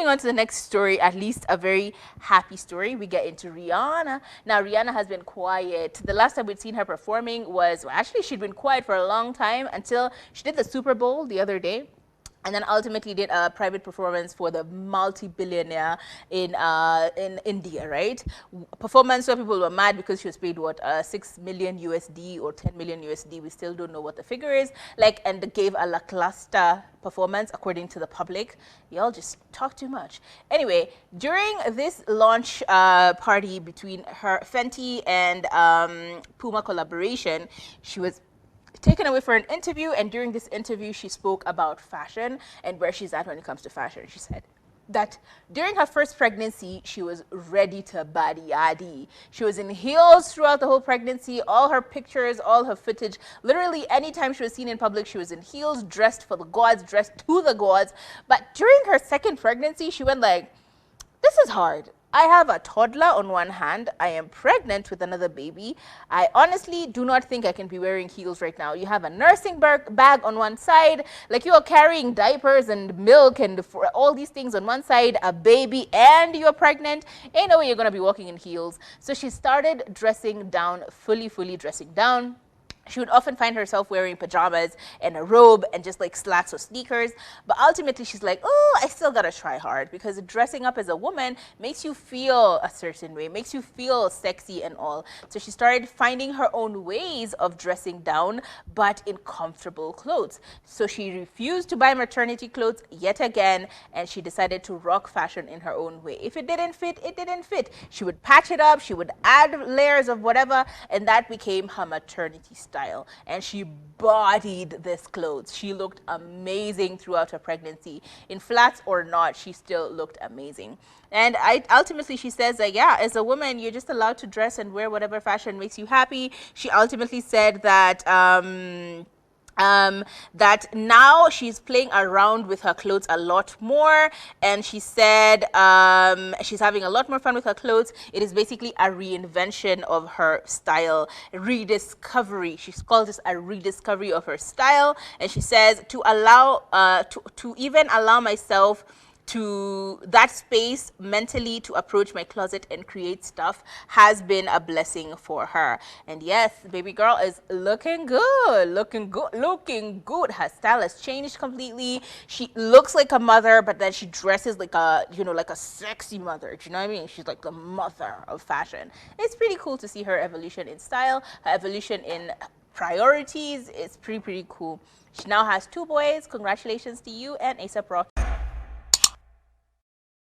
on to the next story, at least a very happy story, we get into Rihanna. Now, Rihanna has been quiet. The last time we'd seen her performing was, well, actually, she'd been quiet for a long time until she did the Super Bowl the other day. And then ultimately did a private performance for the multi-billionaire in India, right? Performance where people were mad because she was paid what 6 million USD or 10 million USD. We still don't know what the figure is. Like, and gave a lackluster performance according to the public. Y'all just talk too much. Anyway, during this launch party between her Fenty and Puma collaboration, she was taken away for an interview, and during this interview she spoke about fashion and where she's at when it comes to fashion. She said that during her first pregnancy she was ready to body yaddy. She was in heels throughout the whole pregnancy. All her pictures, all her footage, literally anytime she was seen in public she was in heels, dressed for the gods, dressed to the gods. But during her second pregnancy she went like, this is hard. I have a toddler on one hand. I am pregnant with another baby. I honestly do not think I can be wearing heels right now. You have a nursing bag on one side, like you are carrying diapers and milk and all these things on one side, a baby, and you're pregnant. Ain't no way you're going to be walking in heels. So she started dressing down, fully dressing down. She would often find herself wearing pajamas and a robe and just like slacks or sneakers. But ultimately she's like, oh, I still gotta try hard, because dressing up as a woman makes you feel a certain way, makes you feel sexy and all. So she started finding her own ways of dressing down, but in comfortable clothes. So she refused to buy maternity clothes yet again, and she decided to rock fashion in her own way. If it didn't fit, it didn't fit. She would patch it up, she would add layers of whatever, and that became her maternity style. And she bodied this clothes. She looked amazing throughout her pregnancy. In flats or not, she still looked amazing. And ultimately she says that, yeah, as a woman, you're just allowed to dress and wear whatever fashion makes you happy. She ultimately said that that now she's playing around with her clothes a lot more, and she said she's having a lot more fun with her clothes. It is basically a reinvention of her style, rediscovery. She's called this a rediscovery of her style, and she says to allow to even allow myself to that space mentally to approach my closet and create stuff has been a blessing for her. And yes, baby girl is looking good, looking good. Her style has changed completely. She looks like a mother, but then she dresses like a, you know, like a sexy mother. Do you know what I mean? She's like the mother of fashion. It's pretty cool to see her evolution in style, her evolution in priorities. It's pretty cool. She now has 2 boys. Congratulations to you and A$AP Rocky.